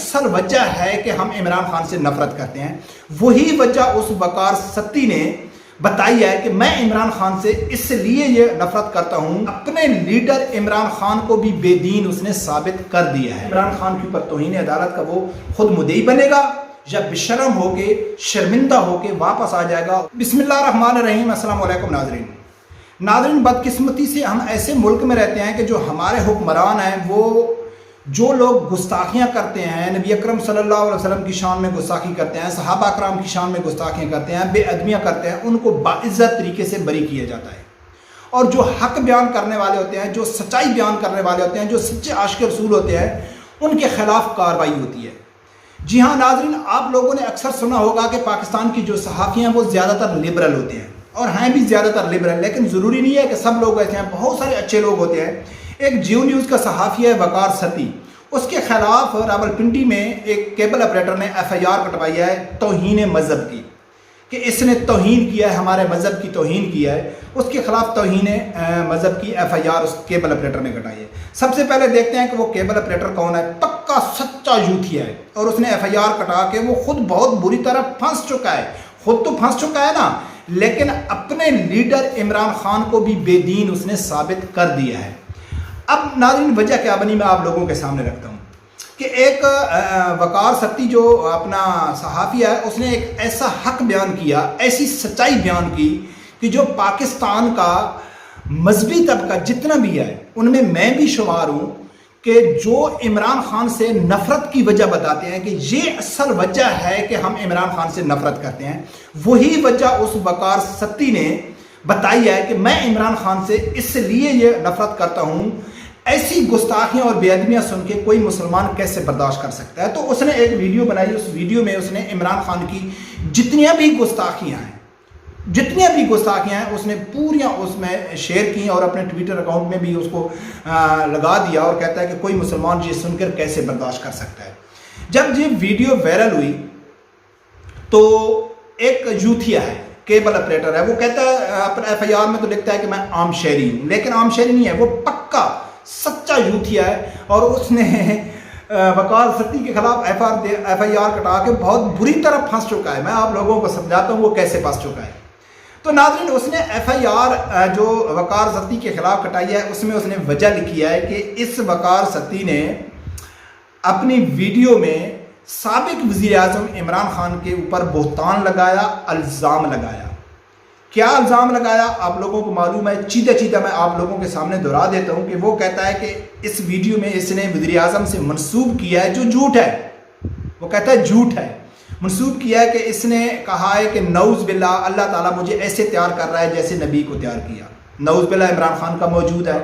اصل وجہ ہے کہ ہم عمران خان سے نفرت کرتے ہیں، وہی وجہ اس وقار ستی نے بتائی ہے کہ میں عمران خان سے اس لیے یہ نفرت کرتا ہوں، اپنے لیڈر عمران خان کو بھی بے دین اس نے ثابت کر دیا ہے۔ عمران خان کے اوپر توہین عدالت کا وہ خود مدعی بنے گا یا بشرم ہو کے شرمندہ ہو کے واپس آ جائے گا۔ بسم اللہ الرحمن الرحیم۔ السلام علیکم ناظرین، بدقسمتی سے ہم ایسے ملک میں رہتے ہیں کہ جو ہمارے حکمران ہیں وہ جو لوگ گستاخیاں کرتے ہیں، نبی اکرم صلی اللہ علیہ وسلم کی شان میں گستاخی کرتے ہیں، صحابہ اکرام کی شان میں گستاخیاں کرتے ہیں، بے ادبیاں کرتے ہیں، ان کو باعزت طریقے سے بری کیا جاتا ہے۔ اور جو حق بیان کرنے والے ہوتے ہیں، جو سچائی بیان کرنے والے ہوتے ہیں، جو سچے عاشق رسول ہوتے ہیں، ان کے خلاف کارروائی ہوتی ہے۔ جی ہاں ناظرین، آپ لوگوں نے اکثر سنا ہوگا کہ پاکستان کی جو صحافی ہیں وہ زیادہ تر لبرل ہوتے ہیں، اور ہیں بھی زیادہ تر لبرل، لیکن ضروری نہیں ہے کہ سب لوگ ایسے ہیں، بہت سارے اچھے لوگ ہوتے ہیں۔ ایک جیو نیوز کا صحافی ہے وقار ستی، اس کے خلاف راولپنڈی میں ایک کیبل آپریٹر نے ایف آئی آر کٹوائی ہے توہین مذہب کی، کہ اس نے توہین کیا ہے، ہمارے مذہب کی توہین کیا ہے۔ اس کے خلاف توہین مذہب کی ایف آئی آر اس کیبل آپریٹر نے کٹائی ہے۔ سب سے پہلے دیکھتے ہیں کہ وہ کیبل آپریٹر کون ہے۔ پکا سچا یوتھیا ہے، اور اس نے ایف آئی آر کٹا کے وہ خود بہت بری طرح پھنس چکا ہے، خود تو پھنس چکا ہے نا، لیکن اپنے لیڈر عمران خان کو بھی بے دین اس نے ثابت کر دیا ہے۔ اب ناظرین وجہ کیا بنی میں آپ لوگوں کے سامنے رکھتا ہوں کہ ایک وقار ستی جو اپنا صحافی ہے، اس نے ایک ایسا حق بیان کیا، ایسی سچائی بیان کی کہ جو پاکستان کا مذہبی طبقہ جتنا بھی ہے ان میں بھی شمار ہوں، کہ جو عمران خان سے نفرت کی وجہ بتاتے ہیں کہ یہ اصل وجہ ہے کہ ہم عمران خان سے نفرت کرتے ہیں، وہی وجہ اس وقار ستی نے بتائی ہے کہ میں عمران خان سے اس لیے یہ نفرت کرتا ہوں۔ ایسی گستاخیاں اور بے ادبیاں سن کے کوئی مسلمان کیسے برداشت کر سکتا ہے؟ تو اس نے ایک ویڈیو بنائی، اس ویڈیو میں اس نے عمران خان کی جتنیاں بھی گستاخیاں ہیں اس نے پوریاں اس میں شیئر کی اور اپنے ٹویٹر اکاؤنٹ میں بھی اس کو لگا دیا، اور کہتا ہے کہ کوئی مسلمان یہ سن کر کیسے برداشت کر سکتا ہے۔ جب یہ ویڈیو وائرل ہوئی تو ایک یوتھیا ہے، کیبل آپریٹر ہے، وہ کہتا ہے اپنے ایف آئی آر میں تو لکھتا ہے کہ میں عام شہری ہوں، لیکن عام شہری نہیں ہے، وہ پکا سچا یوتھیا ہے، اور اس نے وقار ستی کے خلاف ایف آئی آر کٹا کے بہت بری طرح پھنس چکا ہے۔ میں آپ لوگوں کو سمجھاتا ہوں وہ کیسے پھنس چکا ہے۔ تو ناظرین، اس نے ایف آئی آر جو وقار ستی کے خلاف کٹائی ہے، اس میں اس نے وجہ لکھی ہے کہ اس وقار ستی نے اپنی ویڈیو میں سابق وزیر اعظم عمران خان کے اوپر بہتان لگایا، الزام لگایا۔ کیا الزام لگایا آپ لوگوں کو معلوم ہے، چیدہ میں آپ لوگوں کے سامنے دہرا دیتا ہوں کہ وہ کہتا ہے کہ اس ویڈیو میں اس نے وزیر اعظم سے منسوب کیا ہے جو جھوٹ ہے، وہ کہتا ہے جھوٹ ہے، منسوب کیا ہے کہ اس نے کہا ہے کہ نعوذ باللہ اللہ تعالیٰ مجھے ایسے تیار کر رہا ہے جیسے نبی کو تیار کیا، نعوذ باللہ عمران خان کا موجود ہے۔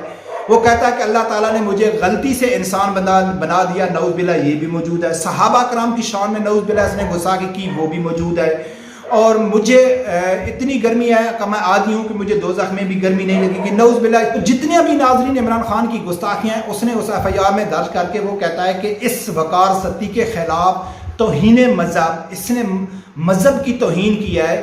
وہ کہتا ہے کہ اللہ تعالیٰ نے مجھے غلطی سے انسان بنا دیا، نعوذ باللہ یہ بھی موجود ہے۔ صحابہ کرام کی شان میں نعوذ باللہ اس نے گستاخی کی، وہ بھی موجود ہے۔ اور مجھے اتنی گرمی ہے کہ میں عادی ہوں کہ مجھے دوزخ میں بھی گرمی نہیں لگے گی، نعوذ باللہ۔ تو جتنی بھی ناظرین عمران خان کی گستاخیاں ہیں اس نے اس ایف آئی آر میں درج کر کے وہ کہتا ہے کہ اس وقار ستی کے خلاف توہین مذہب، اس نے مذہب کی توہین کیا ہے،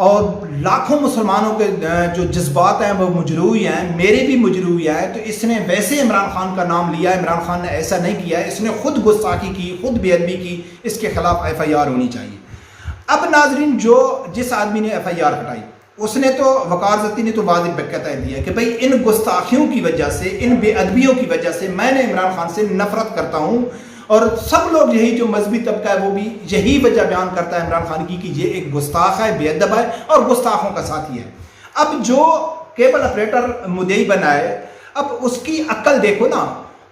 اور لاکھوں مسلمانوں کے جو جذبات ہیں وہ مجروح ہیں، میرے بھی مجروح ہیں۔ تو اس نے ویسے عمران خان کا نام لیا، عمران خان نے ایسا نہیں کیا ہے، اس نے خود گستاخی کی، خود بے ادبی کی، اس کے خلاف ایف آئی آر ہونی چاہیے۔ اب ناظرین، جس آدمی نے ایف آئی آر کٹائی، اس نے تو وقار ستی نے تو واضح کہہ دیا کہ بھئی ان گستاخیوں کی وجہ سے، ان بے ادبیوں کی وجہ سے میں نے عمران خان سے نفرت کرتا ہوں، اور سب لوگ یہی جو مذہبی طبقہ ہے وہ بھی یہی وجہ بیان کرتا ہے عمران خان کی کہ یہ ایک گستاخ ہے، بے ادب ہے اور گستاخوں کا ساتھی ہے۔ اب جو کیبل آپریٹر مدعی بنا ہے، اب اس کی عقل دیکھو نا،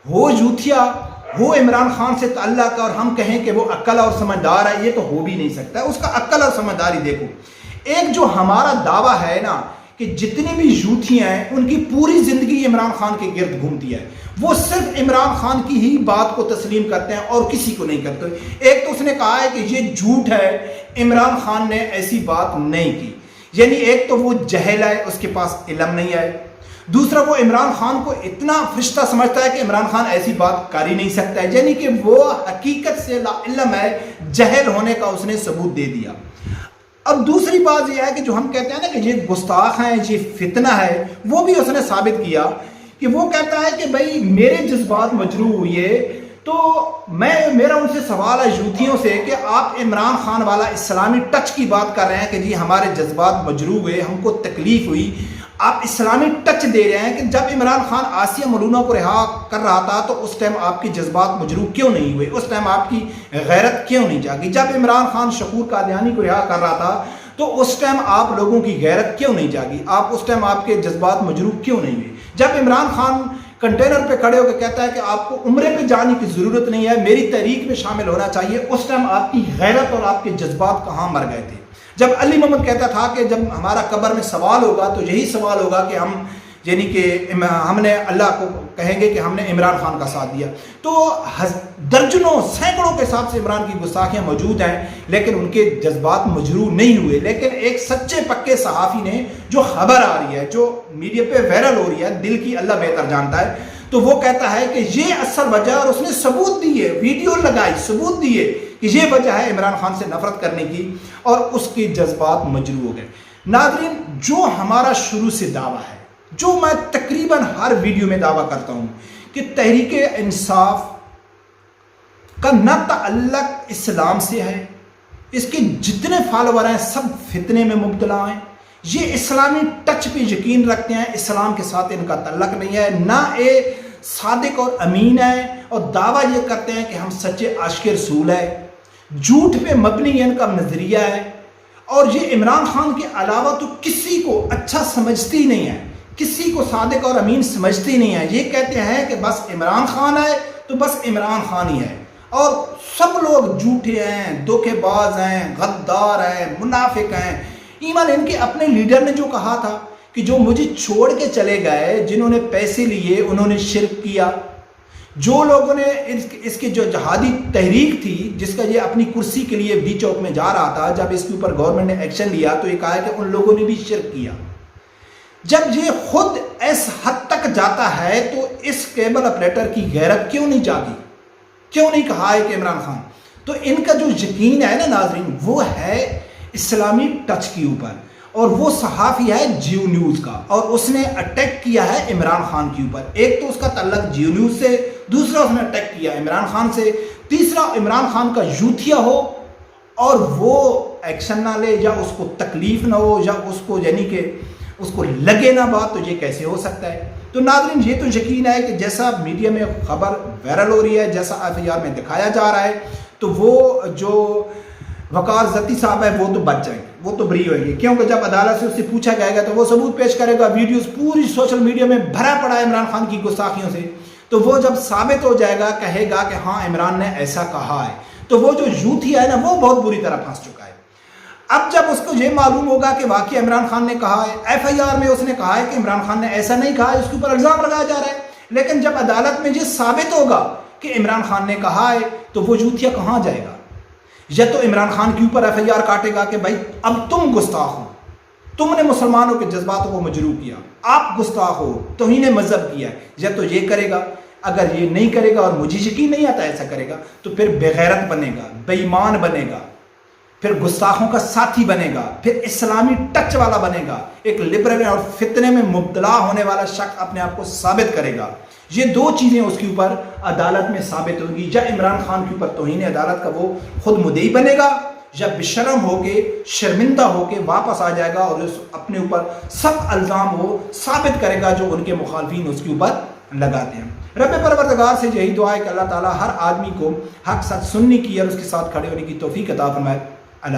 ہو یوتھیا، وہ عمران خان سے تعلق، اور ہم کہیں کہ وہ عقل اور سمجھدار ہے، یہ تو ہو بھی نہیں سکتا ہے۔ اس کا عقل اور سمجھداری دیکھو۔ ایک جو ہمارا دعویٰ ہے نا کہ جتنی بھی یوتھیاں ہیں ان کی پوری زندگی عمران خان کے گرد گھومتی ہے، وہ صرف عمران خان کی ہی بات کو تسلیم کرتے ہیں اور کسی کو نہیں کرتے۔ ایک تو اس نے کہا ہے کہ یہ جھوٹ ہے، عمران خان نے ایسی بات نہیں کی، یعنی ایک تو وہ جہل ہے، اس کے پاس علم نہیں ہے۔ دوسرا، وہ عمران خان کو اتنا فرشتہ سمجھتا ہے کہ عمران خان ایسی بات کر ہی نہیں سکتا ہے، یعنی کہ وہ حقیقت سے لا علم ہے، جہل ہونے کا اس نے ثبوت دے دیا۔ اب دوسری بات یہ ہے کہ جو ہم کہتے ہیں نا کہ یہ گستاخ ہیں، یہ فتنہ ہے، وہ بھی اس نے ثابت کیا کہ وہ کہتا ہے کہ بھائی میرے جذبات مجروح ہوئے تو میرا ان سے سوال ہے یوتھیوں سے کہ آپ عمران خان والا اسلامی ٹچ کی بات کر رہے ہیں کہ جی ہمارے جذبات مجروح ہوئے، ہم کو تکلیف ہوئی، آپ اسلامی ٹچ دے رہے ہیں کہ جب عمران خان آسیہ ملونہ کو رہا کر رہا تھا تو اس ٹائم آپ کے جذبات مجروح کیوں نہیں ہوئے، اس ٹائم آپ کی غیرت کیوں نہیں جاگی؟ جب عمران خان شکور قادیانی کو رہا کر رہا تھا تو اس ٹائم آپ لوگوں کی غیرت کیوں نہیں جاگی؟ اس ٹائم آپ کے جذبات مجروح کیوں نہیں ہوئے؟ جب عمران خان کنٹینر پہ کھڑے ہو کے کہتا ہے کہ آپ کو عمرے پہ جانے کی ضرورت نہیں ہے، میری تحریک میں شامل ہونا چاہیے، اس ٹائم آپ کی غیرت اور آپ کے جذبات کہاں مر گئے تھے؟ جب علی محمد کہتا تھا کہ جب ہمارا قبر میں سوال ہوگا تو یہی سوال ہوگا کہ ہم نے اللہ کو کہیں گے کہ ہم نے عمران خان کا ساتھ دیا، تو درجنوں سینکڑوں کے حساب سے عمران کی گستاخیاں موجود ہیں لیکن ان کے جذبات مجروح نہیں ہوئے۔ لیکن ایک سچے پکے صحافی نے جو خبر آ رہی ہے، جو میڈیا پہ وائرل ہو رہی ہے، دل کی اللہ بہتر جانتا ہے، تو وہ کہتا ہے کہ یہ اصل وجہ، اور اس نے ثبوت دیے، ویڈیو لگائی، ثبوت دیے کہ یہ وجہ ہے عمران خان سے نفرت کرنے کی، اور اس کے جذبات مجروح ہو گئے۔ ناظرین، جو ہمارا شروع سے دعویٰ ہے، جو میں تقریباً ہر ویڈیو میں دعویٰ کرتا ہوں کہ تحریک انصاف کا نہ تعلق اسلام سے ہے، اس کے جتنے فالوور ہیں سب فتنے میں مبتلا ہیں، یہ اسلامی ٹچ پہ یقین رکھتے ہیں، اسلام کے ساتھ ان کا تعلق نہیں ہے، نہ یہ صادق اور امین ہے، اور دعویٰ یہ کرتے ہیں کہ ہم سچے عاشق رسول ہیں، جھوٹ پہ مبنی ان کا نظریہ ہے، اور یہ عمران خان کے علاوہ تو کسی کو اچھا سمجھتی نہیں ہے، کسی کو صادق اور امین سمجھتی نہیں ہے۔ یہ کہتے ہیں کہ بس عمران خان ہے تو بس عمران خان ہی ہے، اور سب لوگ جھوٹے ہیں، دھوکے باز ہیں، غدار ہیں، منافق ہیں۔ ایون ان کے اپنے لیڈر نے جو کہا تھا کہ جو مجھے چھوڑ کے چلے گئے، جنہوں نے پیسے لیے، انہوں نے شرک کیا، جو لوگوں نے اس کی جو جہادی تحریک تھی جس کا یہ اپنی کرسی کے لیے ڈی چوک میں جا رہا تھا، جب اس کے اوپر گورنمنٹ نے ایکشن لیا تو یہ کہا ہے کہ ان لوگوں نے بھی شرک کیا۔ جب یہ خود اس حد تک جاتا ہے تو اس کیبل اپریٹر کی غیرت کیوں نہیں جاگی؟ کیوں نہیں کہا ہے کہ عمران خان؟ تو ان کا جو یقین ہے نا ناظرین، وہ ہے اسلامی ٹچ کے اوپر، اور وہ صحافی ہے جیو نیوز کا، اور اس نے اٹیک کیا ہے عمران خان کے اوپر۔ ایک تو اس کا تعلق جیو نیوز سے، دوسرا اس نے اٹیک کیا عمران خان سے، تیسرا عمران خان کا یوتھیا ہو اور وہ ایکشن نہ لے، یا اس کو تکلیف نہ ہو، یا اس کو اس کو لگے نہ بات، تو یہ کیسے ہو سکتا ہے؟ تو ناظرین، یہ تو یقین ہے کہ جیسا میڈیا میں خبر وائرل ہو رہی ہے، جیسا FIR میں دکھایا جا رہا ہے، تو وہ جو وقار زتی صاحب ہے وہ تو بچ جائیں گے، وہ تو بری ہوئیں گے، کیونکہ جب عدالت سے اس سے پوچھا جائے گا تو وہ ثبوت پیش کرے گا، ویڈیوز پوری سوشل میڈیا میں بھرا پڑا ہے عمران خان کی گستاخیوں سے، تو وہ جب ثابت ہو جائے گا، کہے گا کہ ہاں عمران نے ایسا کہا ہے، تو وہ جو یوتھی ہے نا وہ بہت بری طرح پھنس چکا ہے۔ اب جب اس کو یہ معلوم ہوگا کہ واقعی عمران خان نے کہا ہے، FIR میں اس نے کہا ہے کہ عمران خان نے ایسا نہیں کہا ہے، اس کے اوپر الزام لگایا جا رہا ہے، لیکن جب عدالت میں یہ ثابت ہوگا کہ عمران خان نے کہا ہے تو وہ یوتھیا کہاں جائے گا؟ یا تو عمران خان کے اوپر FIR کاٹے گا کہ بھائی اب تم گستاخ ہو، تم نے مسلمانوں کے جذباتوں کو مجروح کیا، آپ گستاخ ہو، توہین مذہب کیا، یا تو یہ کرے گا۔ اگر یہ نہیں کرے گا اور مجھے یقین نہیں آتا ایسا کرے گا تو پھر بغیرت بنے گا، بے ایمان بنے گا، پھر گستاخوں کا ساتھی بنے گا، پھر اسلامی ٹچ والا بنے گا، ایک لبرل اور فتنے میں مبتلا ہونے والا شخص اپنے آپ کو ثابت کرے گا۔ یہ دو چیزیں اس کے اوپر عدالت میں ثابت ہوں گی، یا عمران خان کے اوپر توہین عدالت کا وہ خود مدعی بنے گا، یا بشرم ہو کے، شرمندہ ہو کے واپس آ جائے گا اور اپنے اوپر سب الزام وہ ثابت کرے گا جو ان کے مخالفین اس کے اوپر لگاتے ہیں۔ رب پروردگار سے یہی دعا ہے کہ اللہ تعالیٰ ہر آدمی کو حق سچ سننے کی اور اس کے ساتھ کھڑے ہونے کی توفیق عطا فرمائے۔ اللہ